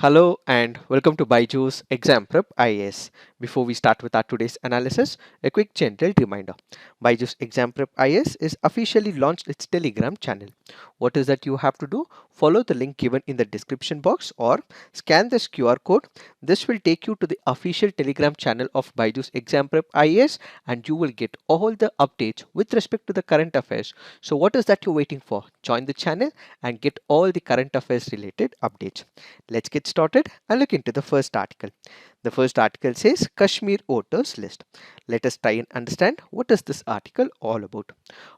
Hello and welcome to Byju's Exam Prep IAS. Before we start with our today's analysis, a quick gentle reminder. Byju's Exam Prep IAS is officially launched its Telegram channel. What is that you have to do? Follow the link given in the description box or scan this QR code. This will take you to the official Telegram channel of Byju's Exam Prep IAS and you will get all the updates with respect to the current affairs. So what is that you're waiting for? Join the channel and get all the current affairs related updates. Let's get started and look into the first article. The first article says Kashmir voters list. Let us try and understand what is this article all about.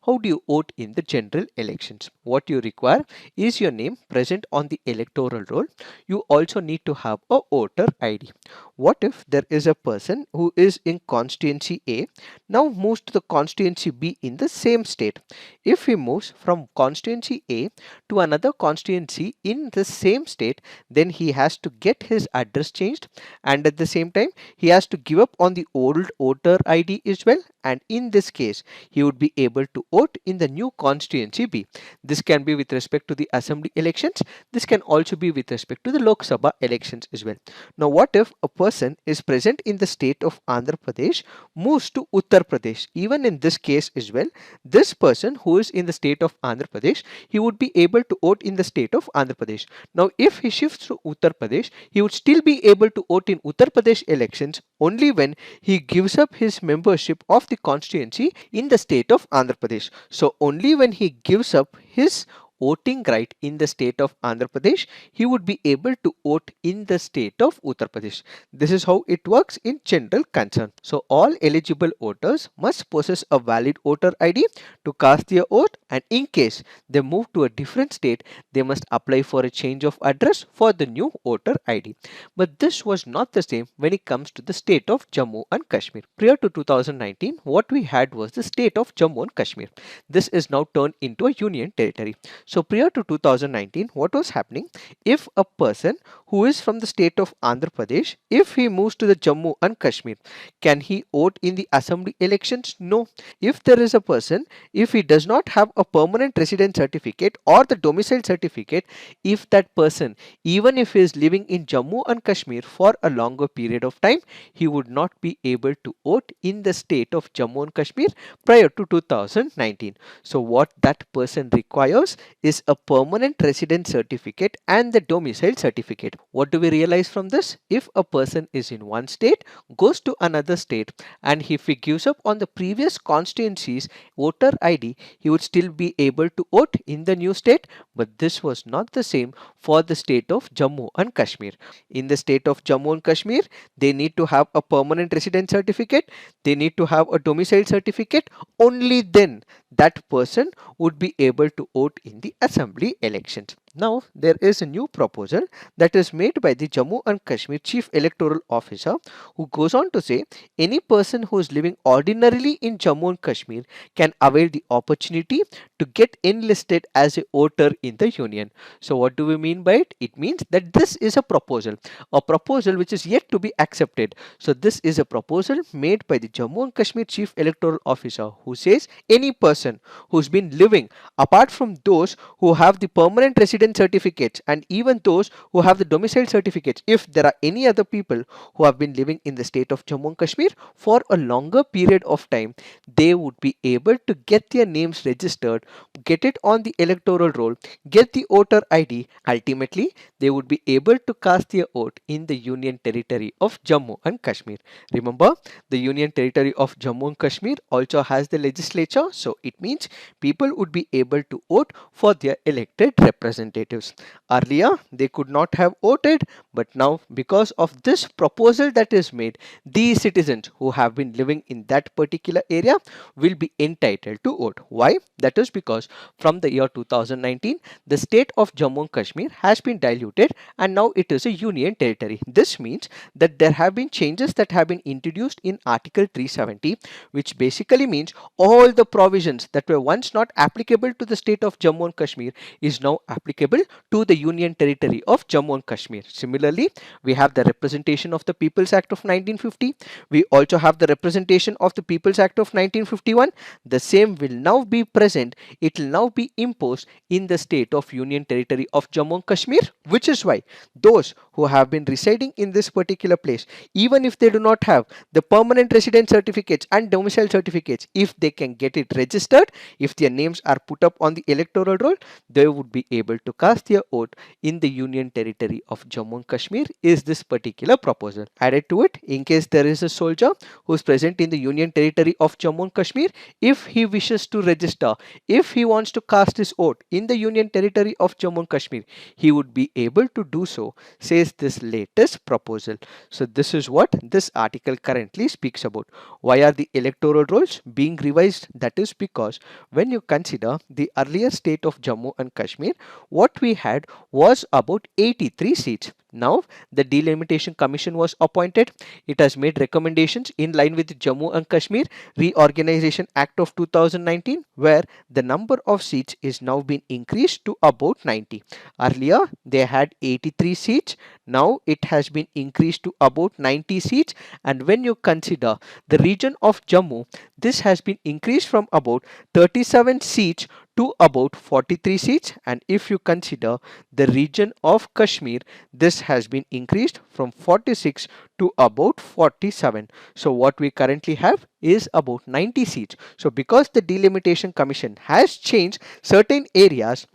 How do you vote in the general elections? What you require is your name present on the electoral roll. You also need to have a voter ID. What if there is a person who is in constituency A now moves to the constituency B in the same state? If he moves from constituency A to another constituency in the same state, then he has to get his address changed, and at the same time he has to give up on the old voter ID as well, and in this case he would be able to vote in the new constituency B. This can be with respect to the assembly elections. This can also be with respect to the Lok Sabha elections as well. Now what if a person is present in the state of Andhra Pradesh moves to Uttar Pradesh? Even in this case as well, this person who is in the state of Andhra Pradesh, he would be able to vote in the state of Andhra Pradesh. Now if he shifts to Uttar Pradesh, he would still be able to vote in Uttar Pradesh elections only when he gives up his membership of the constituency in the state of Andhra Pradesh. So only when he gives up his voting right in the state of Andhra Pradesh, he would be able to vote in the state of Uttar Pradesh. This is how it works in general concern. So all eligible voters must possess a valid voter ID to cast their vote, and in case they move to a different state, they must apply for a change of address for the new voter ID. But this was not the same when it comes to the state of Jammu and Kashmir. Prior to 2019, what we had was the state of Jammu and Kashmir. This is now turned into a union territory. So prior to 2019, what was happening? If a person who is from the state of Andhra Pradesh, if he moves to the Jammu and Kashmir, can he vote in the assembly elections? No. If there is a person, if he does not have a permanent resident certificate or the domicile certificate, if that person, even if he is living in Jammu and Kashmir for a longer period of time, he would not be able to vote in the state of Jammu and Kashmir prior to 2019. So what that person requires is a permanent resident certificate and the domicile certificate. What do we realize from this? If a person is in one state, goes to another state, and if he gives up on the previous constituency's voter ID, he would still be able to vote in the new state. But this was not the same for the state of Jammu and Kashmir. In the state of Jammu and Kashmir, they need to have a permanent resident certificate, they need to have a domicile certificate. Only then that person would be able to vote in the assembly elections. Now there is a new proposal that is made by the Jammu and Kashmir Chief Electoral Officer, who goes on to say any person who is living ordinarily in Jammu and Kashmir can avail the opportunity to get enlisted as a voter in the union. So what do we mean by it? It means that this is a proposal which is yet to be accepted. So this is a proposal made by the Jammu and Kashmir Chief Electoral Officer, who says any person who's been living, apart from those who have the permanent resident certificates and even those who have the domicile certificates, if there are any other people who have been living in the state of Jammu and Kashmir for a longer period of time, they would be able to get their names registered, get it on the electoral roll, get the voter ID. Ultimately, they would be able to cast their vote in the union territory of Jammu and Kashmir. Remember, the union territory of Jammu and Kashmir also has the legislature, so it means people would be able to vote for their elected representatives. Earlier, they could not have voted, but now because of this proposal that is made, these citizens who have been living in that particular area will be entitled to vote. Why? That is because from the year 2019, the state of Jammu and Kashmir has been diluted and now it is a union territory. This means that there have been changes that have been introduced in Article 370, which basically means all the provisions that were once not applicable to the state of Jammu and Kashmir is now applicable applicable to the Union Territory of Jammu and Kashmir. Similarly, we have the representation of the People's Act of 1950. We also have the representation of the People's Act of 1951. The same will now be present. It will now be imposed in the state of Union Territory of Jammu and Kashmir, which is why those who have been residing in this particular place, even if they do not have the permanent resident certificates and domicile certificates, if they can get it registered, if their names are put up on the electoral roll, they would be able to cast their vote in the Union Territory of Jammu and Kashmir, is this particular proposal. Added to it, in case there is a soldier who is present in the Union Territory of Jammu and Kashmir, if he wishes to register, if he wants to cast his vote in the Union Territory of Jammu and Kashmir, he would be able to do so, says this latest proposal. So this is what this article currently speaks about. Why are the electoral rolls being revised? That is because when you consider the earlier state of Jammu and Kashmir, what we had was about 83 seats. Now the Delimitation Commission was appointed. It has made recommendations in line with the Jammu and Kashmir Reorganization Act of 2019, where the number of seats is now been increased to about 90. Earlier they had 83 seats. Now it has been increased to about 90 seats, and when you consider the region of Jammu, this has been increased from about 37 seats to about 43 seats, and if you consider the region of Kashmir, this has been increased from 46 to about 47. So what we currently have is about 90 seats. So because the Delimitation Commission has changed certain areas,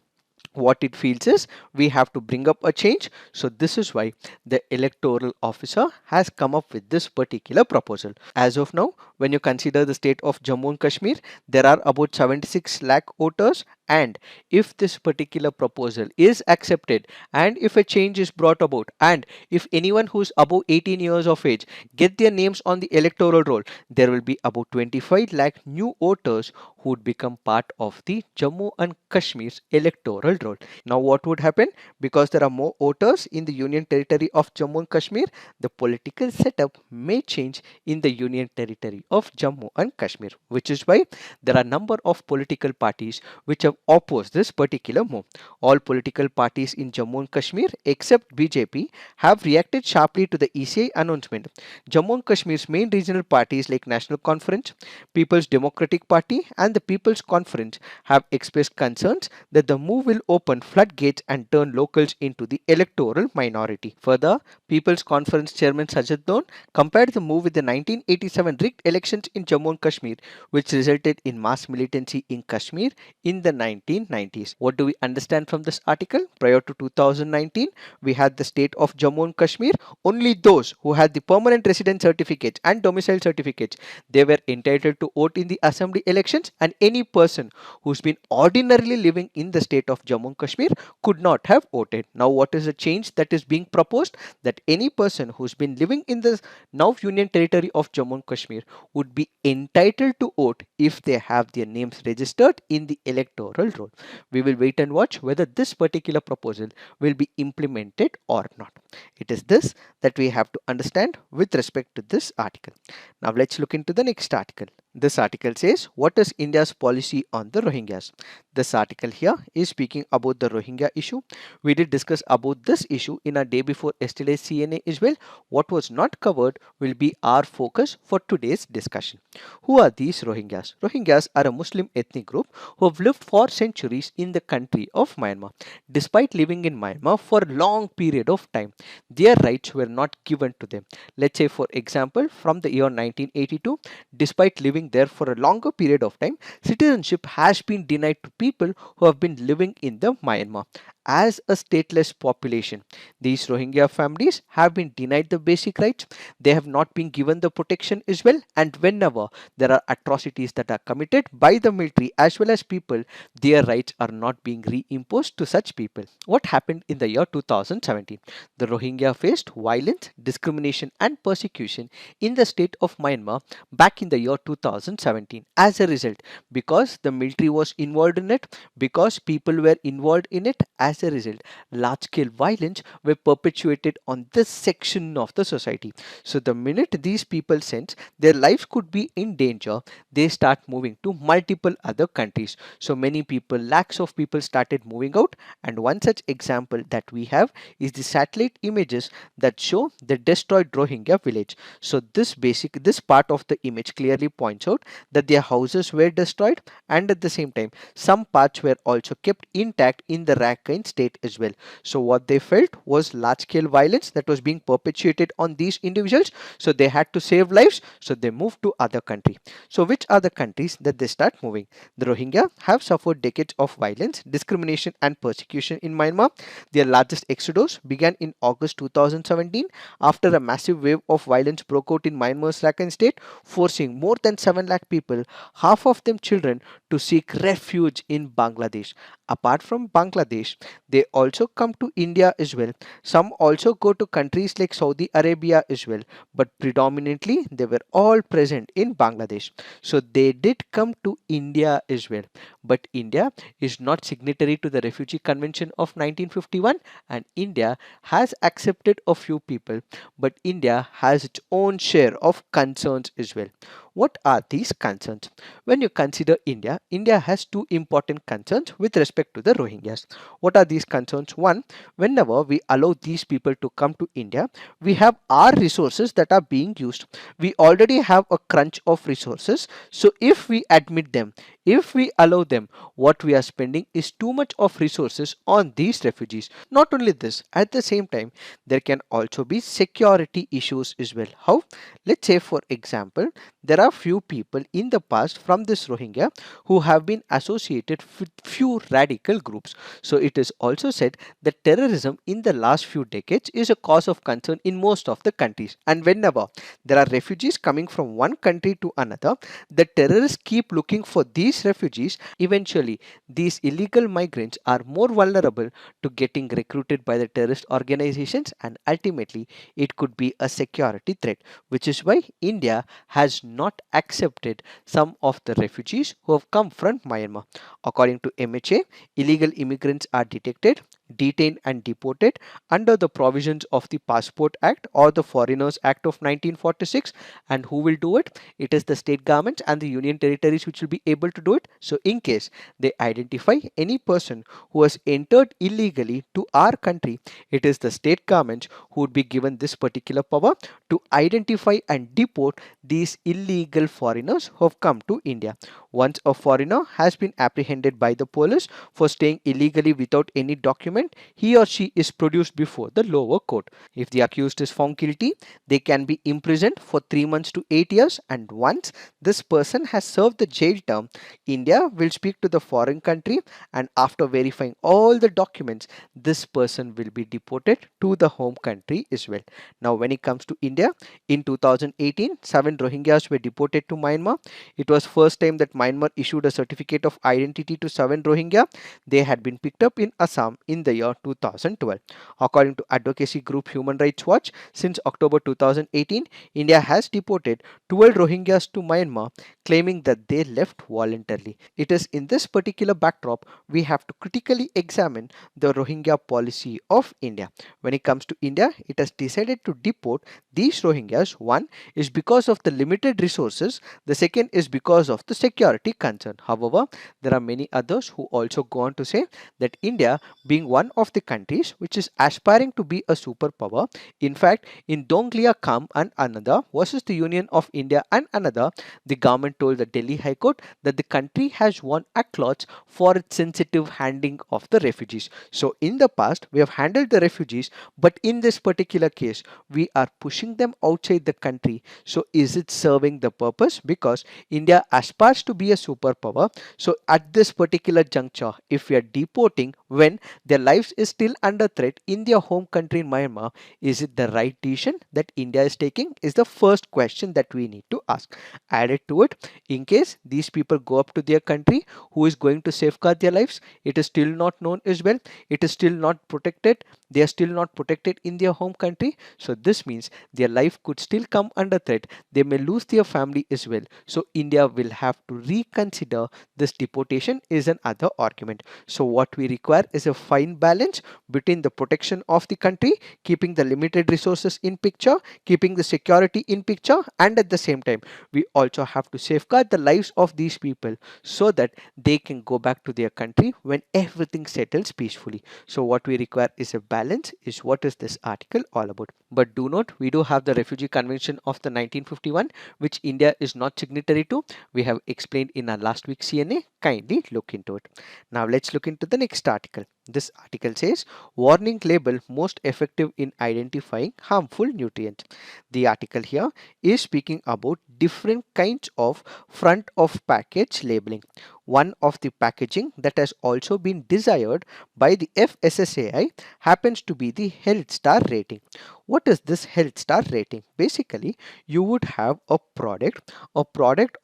what it feels is we have to bring up a change. So this is why the electoral officer has come up with this particular proposal. As of now, when you consider the state of Jammu and Kashmir, there are about 76 lakh voters, and if this particular proposal is accepted and if a change is brought about, and if anyone who's above 18 years of age get their names on the electoral roll, there will be about 25 lakh new voters who would become part of the Jammu and Kashmir's electoral roll. Now what would happen? Because there are more voters in the Union Territory of Jammu and Kashmir, the political setup may change in the Union Territory of Jammu and Kashmir, which is why there are a number of political parties which have opposed this particular move. All political parties in Jammu and Kashmir except BJP have reacted sharply to the ECI announcement. Jammu and Kashmir's main regional parties like National Conference, People's Democratic Party and the People's Conference have expressed concerns that the move will open floodgates and turn locals into the electoral minority. Further, People's Conference Chairman Sajid Doan compared the move with the 1987 rigged elections in Jammu and Kashmir, which resulted in mass militancy in Kashmir in the 1990s. What do we understand from this article? Prior to 2019, we had the state of Jammu and Kashmir. Only those who had the permanent resident certificates and domicile certificates, they were entitled to vote in the assembly elections, and any person who's been ordinarily living in the state of Jammu and Kashmir could not have voted. Now what is the change that is being proposed? That any person who's been living in the now Union Territory of Jammu and Kashmir would be entitled to vote if they have their names registered in the electoral roll. We will wait and watch whether this particular proposal will be implemented or not. It is this that we have to understand with respect to this article. Now let's look into the next article. This article says, what is India's policy on the Rohingyas? This article here is speaking about the Rohingya issue. We did discuss about this issue in our day before yesterday's CNA as well. What was not covered will be our focus for today's discussion. Who are these Rohingyas? Rohingyas are a Muslim ethnic group who have lived for centuries in the country of Myanmar. Despite living in Myanmar for a long period of time, their rights were not given to them. Let's say, for example, from the year 1982, despite living there for a longer period of time, citizenship has been denied to people who have been living in the Myanmar. As a stateless population, these Rohingya families have been denied the basic rights. They have not been given the protection as well, and whenever there are atrocities that are committed by the military as well as people, their rights are not being reimposed to such people. What happened in the year 2017? The Rohingya faced violence, discrimination and persecution in the state of Myanmar back in the year 2017. As a result, because the military was involved in it, because people were involved in it, as a result, large scale violence were perpetuated on this section of the society. So the minute these people sense their lives could be in danger, they start moving to multiple other countries. So many people, lakhs of people started moving out, and one such example that we have is the satellite images that show the destroyed Rohingya village. So this part of the image clearly points out that their houses were destroyed, and at the same time some parts were also kept intact in the Rakhine state as well. So what they felt was large scale violence that was being perpetuated on these individuals. So they had to save lives, so they moved to other country. So which are the countries that they start moving? The Rohingya have suffered decades of violence, discrimination and persecution in Myanmar. Their largest exodus began in August 2017 after a massive wave of violence broke out in Myanmar's Rakhine state, forcing more than 7 lakh people, half of them children, to seek refuge in Bangladesh. Apart from Bangladesh, they also come to India as well. Some also go to countries like Saudi Arabia as well, but predominantly they were all present in Bangladesh. So they did come to India as well. But India is not signatory to the Refugee Convention of 1951, and India has accepted a few people, but India has its own share of concerns as well. What are these concerns? When you consider India, India has two important concerns with respect to the Rohingyas. What are these concerns? One, whenever we allow these people to come to India, we have our resources that are being used. We already have a crunch of resources. So if we admit them, if we allow them, what we are spending is too much of resources on these refugees. Not only this, at the same time, there can also be security issues as well. How? Let's say, for example, there are few people in the past from this Rohingya who have been associated with few radical groups. So it is also said that terrorism in the last few decades is a cause of concern in most of the countries. And whenever there are refugees coming from one country to another, the terrorists keep looking for these refugees. Eventually, these illegal migrants are more vulnerable to getting recruited by the terrorist organizations, and ultimately it could be a security threat, which is why India has not accepted some of the refugees who have come from Myanmar. According to MHA, illegal immigrants are detected, detained and deported under the provisions of the Passport Act or the Foreigners Act of 1946. And who will do it? It is the state governments and the union territories which will be able to do it. So in case they identify any person who has entered illegally to our country, it is the state government who would be given this particular power to identify and deport these illegal foreigners who have come to India. Once a foreigner has been apprehended by the police for staying illegally without any document, he or she is produced before the lower court. If the accused is found guilty, they can be imprisoned for 3 months to 8 years, and once this person has served the jail term, India will speak to the foreign country, and after verifying all the documents, this person will be deported to the home country as well. Now when it comes to India, in 2018, 7 Rohingyas were deported to Myanmar. It was first time that Myanmar issued a certificate of identity to 7 Rohingya. They had been picked up in Assam in the year 2012. According to advocacy group Human Rights Watch, since October 2018, India has deported 12 Rohingyas to Myanmar, claiming that they left voluntarily. It is in this particular backdrop we have to critically examine the Rohingya policy of India. When it comes to India, it has decided to deport these Rohingyas. One is because of the limited resources, the second is because of the security concern. However, there are many others who also go on to say that India, being one of the countries which is aspiring to be a superpower, in fact, in Donglia Kam and another versus the Union of India and another, the government told the Delhi High Court that the country has won accolades for its sensitive handling of the refugees. So in the past, we have handled the refugees, but in this particular case, we are pushing them outside the country. So is it serving the purpose? Because India aspires to be a superpower. So at this particular juncture, if we are deporting when their lives is still under threat in their home country in Myanmar, is it the right decision that India is taking? Is the first question that we need to ask. Added to it, in case these people go up to their country, who is going to safeguard their lives? It is still not known as well. It is still not protected. They are still not protected in their home country. So this means their life could still come under threat. They may lose their family as well. So India will have to reconsider this deportation is another argument. So what we require is a fine balance between the protection of the country, keeping the limited resources in picture, keeping the security in picture, and at the same time we also have to safeguard the lives of these people so that they can go back to their country when everything settles peacefully. So what we require is a balance, is what is this article all about. But do note, we do have the Refugee Convention of the 1951, which India is not signatory to. We have explained in our last week's CNA. Kindly look into it. Now let's look into the next article. This article says warning label most effective in identifying harmful nutrients. The article here is speaking about different kinds of front of package labeling. One of the packaging that has also been desired by the FSSAI happens to be the health star rating. What is this health star rating? Basically, you would have a product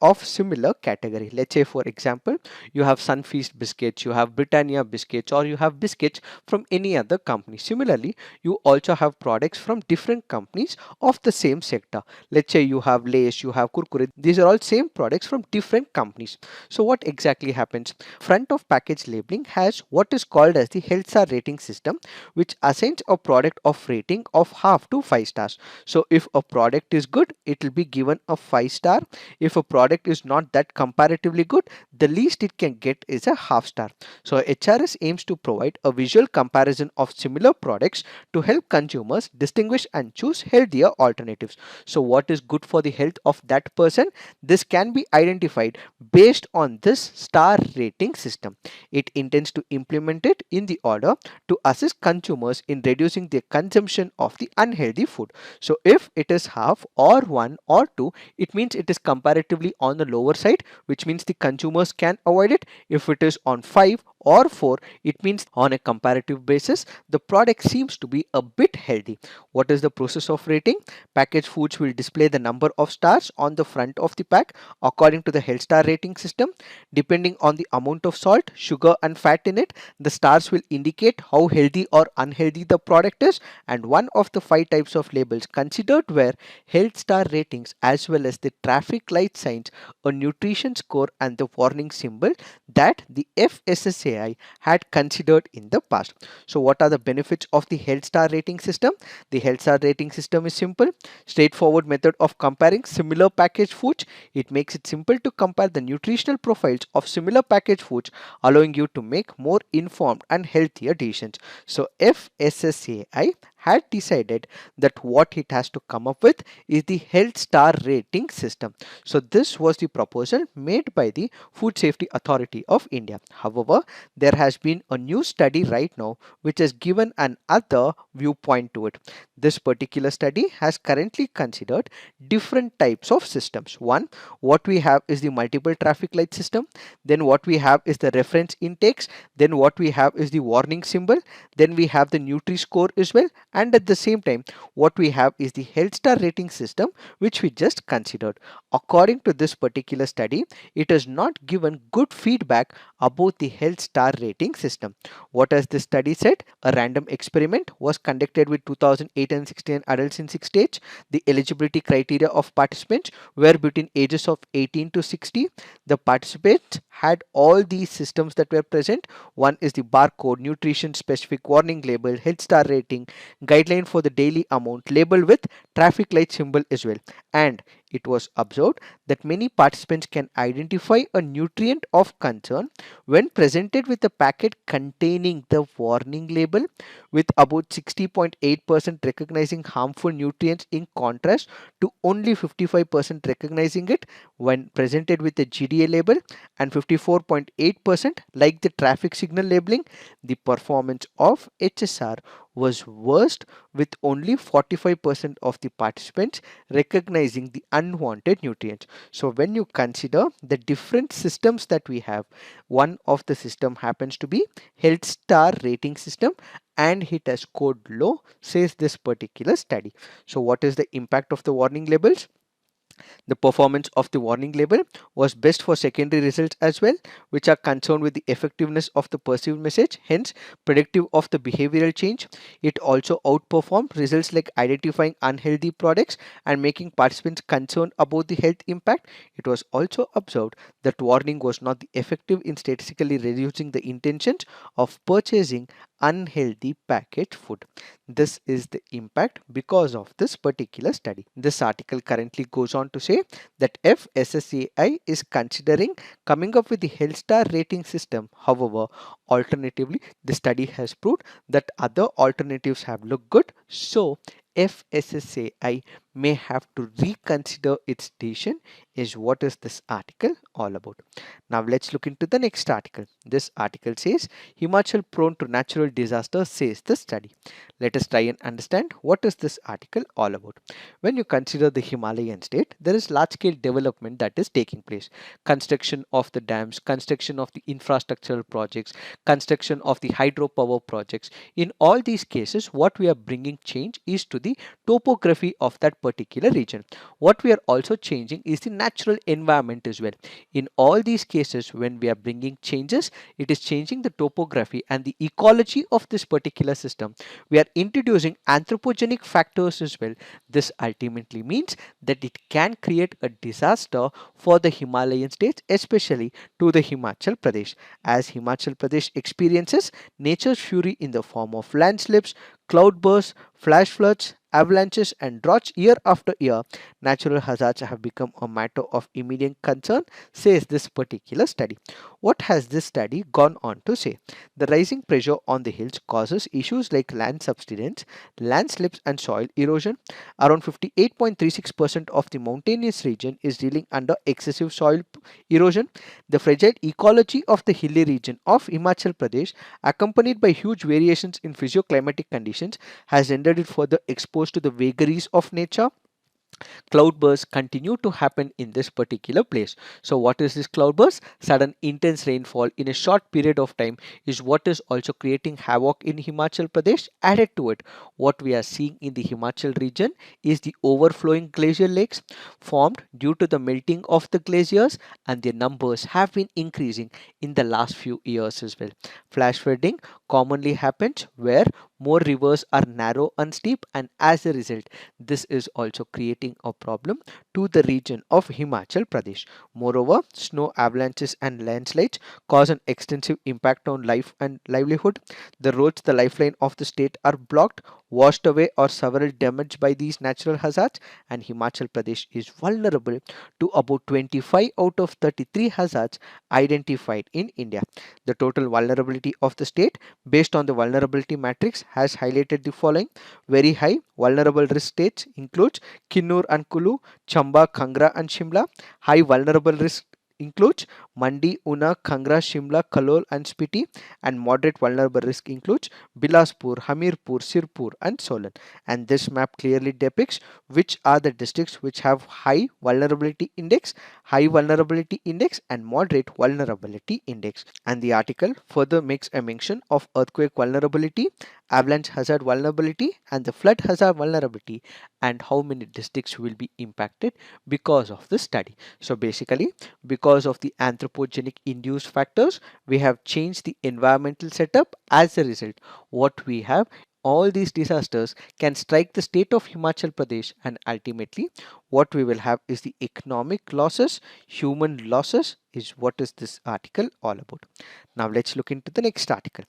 of similar category. Let's say for example, you have Sunfeast biscuits, you have Britannia biscuits, or you have biscuits from any other company. Similarly, you also have products from different companies of the same sector. Let's say you have Lay's, you have Kurkure. These are all same products from different companies. So what exactly happens? Front of package labeling has what is called as the health star rating system, which assigns a product of rating of half to 5 stars. So if a product is good, it will be given a 5 star. If a product is not that comparatively good, the least it can get is a half star. So HRS aims to provide a visual comparison of similar products to help consumers distinguish and choose healthier alternatives. So what is good for the health of that person? This can be identified based on this star rating system. It intends to implement it in the order to assist consumers in reducing their consumption of the unhealthy food. So if it is half or 1 or 2, it means it is comparatively on the lower side, which means the consumers can avoid it. If it is on 5 or 4, it means on a comparative basis the product seems to be a bit healthy. What is the process of rating? Packaged foods will display the number of stars on the front of the pack according to the health star rating system. Depending on the amount of salt, sugar and fat in it, the stars will indicate how healthy or unhealthy the product is. And one of the 5 types of labels considered were health star ratings as well as the traffic light signs, a nutrition score and the warning symbol that the FSSAI had considered in the past. So what are the benefits of the health star rating system? The health star rating system is simple, straightforward method of comparing similar packaged foods. It makes it simple to compare the nutritional profiles of similar packaged foods, allowing you to make more informed and healthier decisions. So FSSAI had decided that what it has to come up with is the health star rating system. So this was the proposal made by the Food Safety Authority of India. However, there has been a new study right now which has given an other viewpoint to it. This particular study has currently considered different types of systems. One, what we have is the multiple traffic light system. Then what we have is the reference intakes. Then what we have is the warning symbol. Then we have the Nutri score as well. And at the same time, what we have is the health star rating system, which we just considered. According to this particular study, it has not given good feedback about the health star rating system. What has this study said? A random experiment was conducted with 2008 and 16 adults in 6 states. The eligibility criteria of participants were between ages of 18 to 60. The participants had all these systems that were present. One is the barcode, nutrition specific warning label, health star rating, guideline for the daily amount, label with traffic light symbol as well. And it was observed that many participants can identify a nutrient of concern when presented with a packet containing the warning label, with about 60.8% recognizing harmful nutrients in contrast to only 55% recognizing it when presented with a GDA label, and 54.8% like the traffic signal labeling. The performance of HSR was worst, with only 45% of the participants recognizing the unwanted nutrients. So when you consider the different systems that we have, one of the system happens to be health star rating system and it has scored low, says this particular study. So what is the impact of the warning labels? The performance of the warning label was best for secondary results as well, which are concerned with the effectiveness of the perceived message, hence predictive of the behavioral change. It also outperformed results like identifying unhealthy products and making participants concerned about the health impact. It was also observed that warning was not the effective in statistically reducing the intentions of purchasing unhealthy packaged food. This is the impact because of this particular study. This article currently goes on to say that FSSAI is considering coming up with the health star rating system. However, alternatively, the study has proved that other alternatives have looked good. So, FSSAI may have to reconsider its decision. Is what is this article all about? Now let's look into the next article. This article says Himachal prone to natural disaster, says the study. Let us try and understand what is this article all about. When you consider the Himalayan state, there is large scale development that is taking place. Construction of the dams, construction of the infrastructural projects, construction of the hydropower projects. In all these cases, what we are bringing change is to the topography of that particular region. What we are also changing is the natural environment as well. In all these cases, when we are bringing changes, it is changing the topography and the ecology of this particular system. We are introducing anthropogenic factors as well. This ultimately means that it can create a disaster for the Himalayan states, especially to the Himachal Pradesh, as Himachal Pradesh experiences nature's fury in the form of landslips, cloudbursts, flash floods, avalanches, and droughts year after year. Natural hazards have become a matter of immediate concern, says this particular study. What has this study gone on to say? The rising pressure on the hills causes issues like land subsidence, landslips, and soil erosion. Around 58.36% of the mountainous region is dealing under excessive soil erosion. The fragile ecology of the hilly region of Himachal Pradesh, accompanied by huge variations in physioclimatic conditions, has rendered it further exposed to the vagaries of nature. Cloudbursts continue to happen in this particular place. So what is this cloudburst? Sudden intense rainfall in a short period of time is what is also creating havoc in Himachal Pradesh. Added to it, what we are seeing in the Himachal region is the overflowing glacier lakes formed due to the melting of the glaciers, and their numbers have been increasing in the last few years as well. Flash flooding commonly happens where more rivers are narrow and steep, and as a result, this is also creating a problem to the region of Himachal Pradesh. Moreover, snow avalanches and landslides cause an extensive impact on life and livelihood. The roads, the lifeline of the state, are blocked, washed away, or several damaged by these natural hazards, and Himachal Pradesh is vulnerable to about 25 out of 33 hazards identified in India. The total vulnerability of the state, based on the vulnerability matrix, has highlighted the following. Very high vulnerable risk states includes Kinnur and Kulu, Chamba, Kangra and Shimla. High vulnerable risk includes Mandi, Una, Kangra, Shimla, Kalol and Spiti, and moderate vulnerable risk includes Bilaspur, Hamirpur, Sirpur and Solan. And this map clearly depicts which are the districts which have high vulnerability index and moderate vulnerability index. And the article further makes a mention of earthquake vulnerability, avalanche hazard vulnerability, and the flood hazard vulnerability, and how many districts will be impacted because of the study. So basically, because of the anthropogenic induced factors, we have changed the environmental setup. As a result, what we have, all these disasters can strike the state of Himachal Pradesh, and ultimately what we will have is the economic losses, human losses, is what is this article all about. Now let's look into the next article.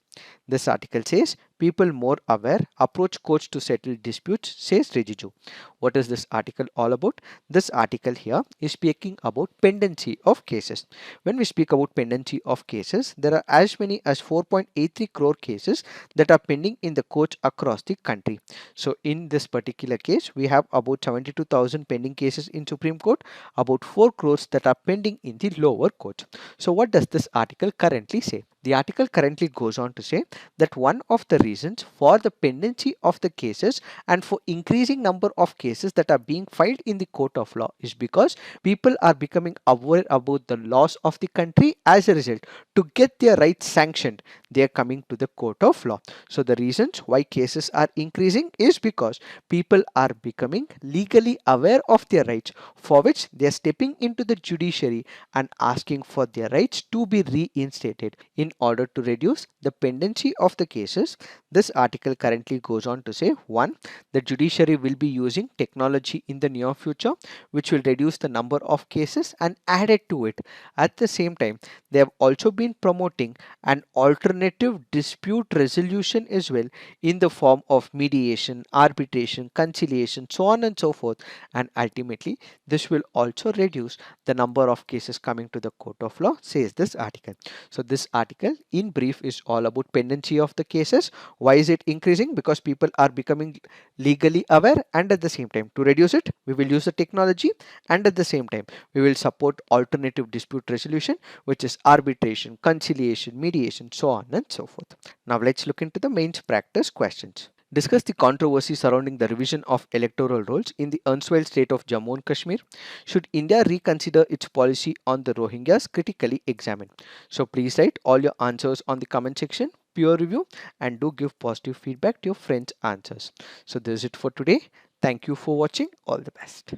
This article says people more aware approach courts to settle disputes, says Rijiju. What is this article all about? This article here is speaking about pendency of cases. When we speak about pendency of cases, there are as many as 4.83 crore cases that are pending in the courts across the country. So in this particular case, we have about 72,000 pending cases in Supreme Court, about 4 crores that are pending in the lower courts. So what does this article currently say? The article currently goes on to say that one of the reasons for the pendency of the cases and for increasing number of cases that are being filed in the court of law is because people are becoming aware about the laws of the country. As a result, to get their rights sanctioned, they are coming to the court of law. So the reasons why cases are increasing is because people are becoming legally aware of their rights, for which they are stepping into the judiciary and asking for their rights to be reinstated. In order to reduce the pendency of the cases, this article currently goes on to say, 1. The judiciary will be using technology in the near future, which will reduce the number of cases and add it to it. At the same time, they have also been promoting an alternative dispute resolution as well, in the form of mediation, arbitration, conciliation, so on and so forth. And ultimately, this will also reduce the number of cases coming to the court of law, says this article. So this article in brief is all about pendency of the cases. Why is it increasing? Because people are becoming legally aware, and at the same time, to reduce it, we will use the technology, and at the same time, we will support alternative dispute resolution, which is arbitration, conciliation, mediation, so on and so forth. Now let's look into the mains practice questions. Discuss the controversy surrounding the revision of electoral rolls in the erstwhile state of Jammu and Kashmir. Should India reconsider its policy on the Rohingyas? Critically examine. So please write all your answers on the comment section, peer review, and do give positive feedback to your friends' answers. So this is it for today. Thank you for watching. All the best.